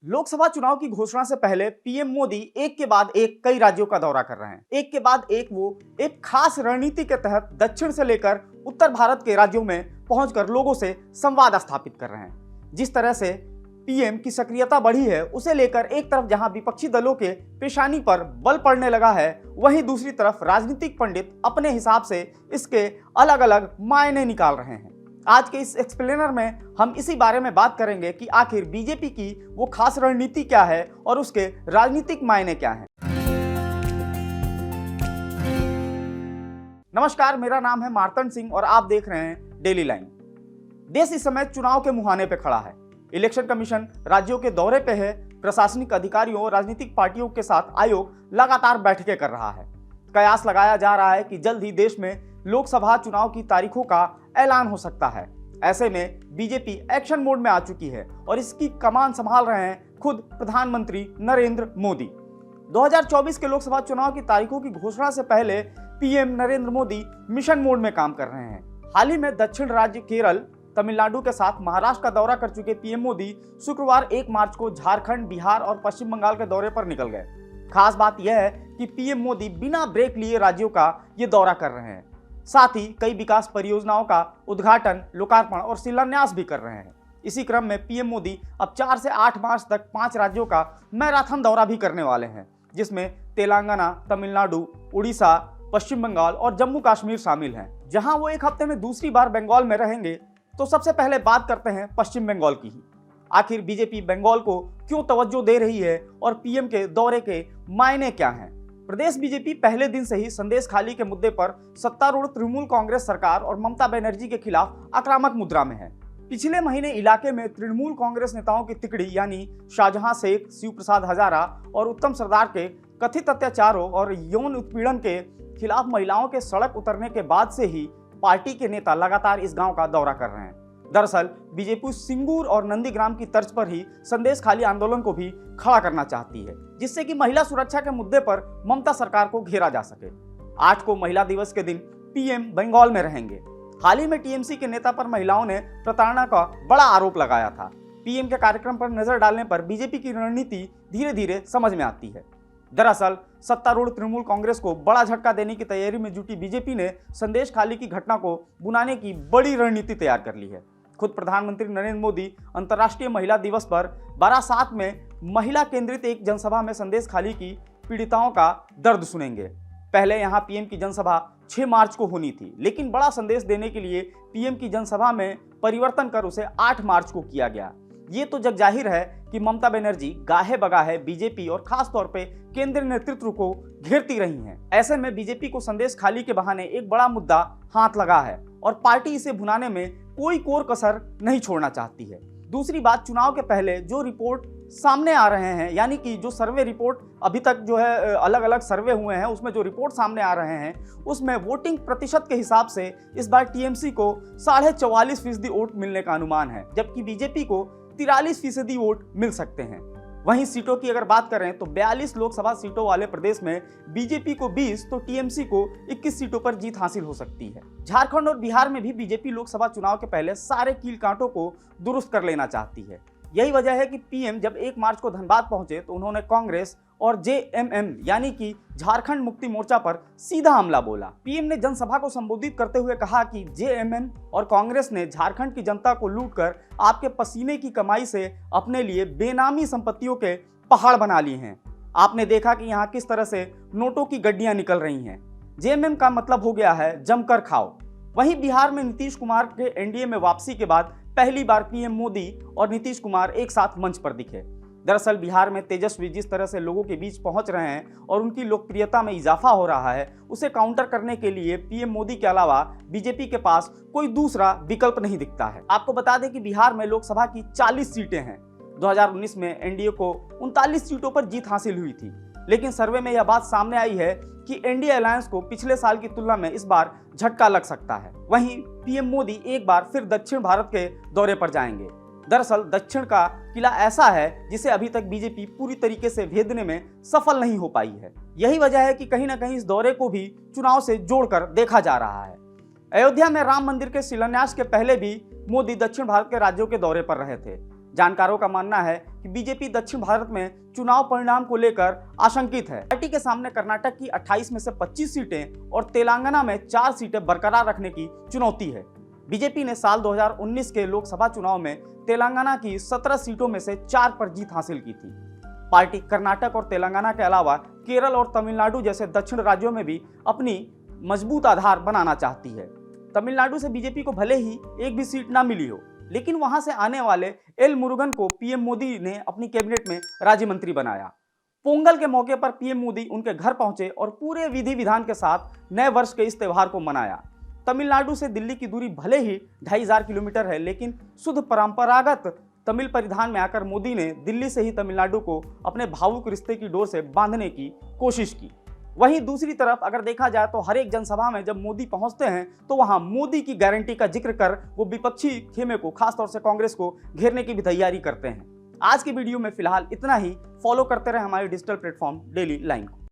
लोकसभा चुनाव की घोषणा से पहले पीएम मोदी एक के बाद एक कई राज्यों का दौरा कर रहे हैं। एक के बाद एक वो एक खास रणनीति के तहत दक्षिण से लेकर उत्तर भारत के राज्यों में पहुंचकर लोगों से संवाद स्थापित कर रहे हैं। जिस तरह से पीएम की सक्रियता बढ़ी है, उसे लेकर एक तरफ जहां विपक्षी दलों के पेशानी पर बल पड़ने लगा है, वहीं दूसरी तरफ राजनीतिक पंडित अपने हिसाब से इसके अलग अलग मायने निकाल रहे हैं। आज के इस एक्सप्लेनर में हम इसी बारे में बात करेंगे कि आखिर बीजेपी की वो खास रणनीति क्या है और उसके राजनीतिक मायने क्या हैं। नमस्कार, मेरा नाम है मार्तंड सिंह और आप देख रहे हैं डेली लाइन। देश इस समय चुनाव के मुहाने पे खड़ा है। इलेक्शन कमीशन राज्यों के दौरे पे है। प्रशासनिक अधिकारियों और राजनीतिक पार्टियों के साथ आयोग लगातार बैठकें कर रहा है। कयास लगाया जा रहा है कि जल्द ही देश में लोकसभा चुनाव की तारीखों का ऐलान हो सकता है। ऐसे में बीजेपी एक्शन मोड में आ चुकी है और इसकी कमान संभाल रहे हैं खुद प्रधानमंत्री नरेंद्र मोदी। 2024 के लोकसभा चुनाव की तारीखों की घोषणा से पहले PM Narendra Modi mission mode में काम कर रहे हैं। हाल ही में दक्षिण राज्य केरल, तमिलनाडु के साथ महाराष्ट्र का दौरा कर चुके पीएम मोदी शुक्रवार 1 मार्च को झारखंड, बिहार और पश्चिम बंगाल के दौरे पर निकल गए। खास बात यह है कि पीएम मोदी बिना ब्रेक लिए राज्यों का ये दौरा कर रहे हैं। साथ ही कई विकास परियोजनाओं का उद्घाटन, लोकार्पण और शिलान्यास भी कर रहे हैं। इसी क्रम में पीएम मोदी अब 4 से 8 मार्च तक 5 राज्यों का मैराथन दौरा भी करने वाले हैं, जिसमें तेलंगाना, तमिलनाडु, उड़ीसा, पश्चिम बंगाल और जम्मू कश्मीर शामिल हैं। जहां वो एक हफ्ते में दूसरी बार बंगाल में रहेंगे, तो सबसे पहले बात करते हैं पश्चिम बंगाल की ही। आखिर बीजेपी बंगाल को क्यों तवज्जो दे रही है और पीएम के दौरे के मायने क्या हैं? प्रदेश बीजेपी पहले दिन से ही संदेश खाली के मुद्दे पर सत्तारूढ़ तृणमूल कांग्रेस सरकार और ममता बनर्जी के खिलाफ आक्रामक मुद्रा में है। पिछले महीने इलाके में तृणमूल कांग्रेस नेताओं की तिकड़ी यानी शाहजहां शेख, शिव प्रसाद हजारा और उत्तम सरदार के कथित अत्याचारों और यौन उत्पीड़न के खिलाफ महिलाओं के सड़क उतरने के बाद से ही पार्टी के नेता लगातार इस गांव का दौरा कर रहे हैं। दरअसल बीजेपी सिंगूर और नंदीग्राम की तर्ज पर ही संदेश खाली आंदोलन को भी खड़ा करना चाहती है, जिससे कि महिला सुरक्षा के मुद्दे पर ममता सरकार को घेरा जा सके। 8 को महिला दिवस के दिन पीएम बंगाल में रहेंगे। हाल ही में टीएमसी के नेता पर महिलाओं ने प्रताड़ना का बड़ा आरोप लगाया था। पीएम के कार्यक्रम पर नजर डालने पर बीजेपी की रणनीति धीरे धीरे समझ में आती है। दरअसल सत्तारूढ़ तृणमूल कांग्रेस को बड़ा झटका देने की तैयारी में जुटी बीजेपी ने संदेश खाली की घटना को बुनाने की बड़ी रणनीति तैयार कर ली है। खुद प्रधानमंत्री नरेंद्र मोदी अंतर्राष्ट्रीय महिला दिवस पर बारासात में महिला केंद्रित एक जनसभा में संदेश खाली की पीड़िताओं का दर्द सुनेंगे। पहले यहां पीएम की जनसभा 6 मार्च को होनी थी, लेकिन बड़ा संदेश देने के लिए पीएम की जनसभा में परिवर्तन कर उसे 8 मार्च को किया गया। ये तो जग जाहिर है कि ममता बनर्जी गाहे बगाहे बीजेपी और खास तौर पे केंद्रीय नेतृत्व को घेरती रही हैं। ऐसे में बीजेपी को संदेश खाली के बहाने एक बड़ा मुद्दा हाथ लगा है और पार्टी इसे भुनाने में कोई कोर कसर नहीं छोड़ना चाहती है। दूसरी बात, चुनाव के पहले जो रिपोर्ट सामने आ रहे हैं, यानी कि जो सर्वे रिपोर्ट अभी तक जो है अलग अलग सर्वे हुए हैं, उसमें जो रिपोर्ट सामने आ रहे हैं, उसमें वोटिंग प्रतिशत के हिसाब से इस बार टीएमसी को 44.5% वोट मिलने का अनुमान है, जबकि बीजेपी को 43% वोट मिल सकते हैं। वहीं सीटों की अगर बात करें तो 42 लोकसभा सीटों वाले प्रदेश में बीजेपी को 20 तो टीएमसी को 21 सीटों पर जीत हासिल हो सकती है। झारखंड और बिहार में भी बीजेपी लोकसभा चुनाव के पहले सारे कील कांटों को दुरुस्त कर लेना चाहती है। यही वजह है कि पीएम जब 1 मार्च को धनबाद पहुंचे तो उन्होंने कांग्रेस और जेएमएम यानी कि झारखंड मुक्ति मोर्चा पर सीधा हमला बोला। पीएम ने जनसभा को संबोधित करते हुए कहा कि जेएमएम और कांग्रेस ने झारखंड की जनता को लूटकर आपके पसीने की कमाई से अपने लिए बेनामी संपत्तियों के पहाड़ बना लिए हैं। आपने देखा कि यहाँ किस तरह से नोटों की गड्डियां निकल रही हैं। जेएमएम का मतलब हो गया है जमकर खाओ। वहीं बिहार में नीतीश कुमार के एनडीए में वापसी के बाद पहली बार पीएम मोदी और नीतीश कुमार एक साथ मंच पर दिखे। दरअसल बिहार में तेजस्वी जिस तरह से लोगों के बीच पहुंच रहे हैं और उनकी लोकप्रियता में इजाफा हो रहा है, उसे काउंटर करने के लिए पीएम मोदी के अलावा बीजेपी के पास कोई दूसरा विकल्प नहीं दिखता है। आपको बता दें कि बिहार में लोकसभा की 40 सीटें हैं। 2019 में एनडीए को 39 सीटों पर जीत हासिल हुई थी, लेकिन सर्वे में यह बात सामने आई है कि एनडीए अलायंस को पिछले साल की तुलना में इस बार झटका लग सकता है। वहीं पीएम मोदी एक बार फिर दक्षिण भारत के दौरे पर जाएंगे। दरअसल दक्षिण का किला ऐसा है जिसे अभी तक बीजेपी पूरी तरीके से भेदने में सफल नहीं हो पाई है। यही वजह है कि कहीं ना कहीं इस दौरे को भी चुनाव से जोड़कर देखा जा रहा है। अयोध्या में राम मंदिर के शिलान्यास के पहले भी मोदी दक्षिण भारत के राज्यों के दौरे पर रहे थे। जानकारों का मानना है कि बीजेपी दक्षिण भारत में चुनाव परिणाम को लेकर आशंकित है। पार्टी के सामने कर्नाटक की 28 में से 25 सीटें और तेलंगाना में 4 सीटें बरकरार रखने की चुनौती है। बीजेपी ने साल 2019 के लोकसभा चुनाव में तेलंगाना की 17 सीटों में से 4 पर जीत हासिल की थी। पार्टी कर्नाटक और तेलंगाना के अलावा केरल और तमिलनाडु जैसे दक्षिण राज्यों में भी अपनी मजबूत आधार बनाना चाहती है। तमिलनाडु से बीजेपी को भले ही एक भी सीट ना मिली हो, लेकिन वहां से आने वाले एल मुरुगन को पीएम मोदी ने अपनी कैबिनेट में राज्य मंत्री बनाया। पोंगल के मौके पर पीएम मोदी उनके घर पहुंचे और पूरे विधि विधान के साथ नए वर्ष के इस त्योहार को मनाया। तमिलनाडु से दिल्ली की दूरी भले ही 2500 किलोमीटर है, लेकिन शुद्ध परंपरागत तमिल परिधान में आकर मोदी ने दिल्ली से ही तमिलनाडु को अपने भावुक रिश्ते की डोर से बांधने की कोशिश की। वहीं दूसरी तरफ अगर देखा जाए तो हर एक जनसभा में जब मोदी पहुंचते हैं तो वहां मोदी की गारंटी का जिक्र कर वो विपक्षी खेमे को, खासतौर से कांग्रेस को घेरने की भी तैयारी करते हैं। आज की वीडियो में फिलहाल इतना ही। फॉलो करते रहे हमारे डिजिटल प्लेटफॉर्म डेली लाइन को।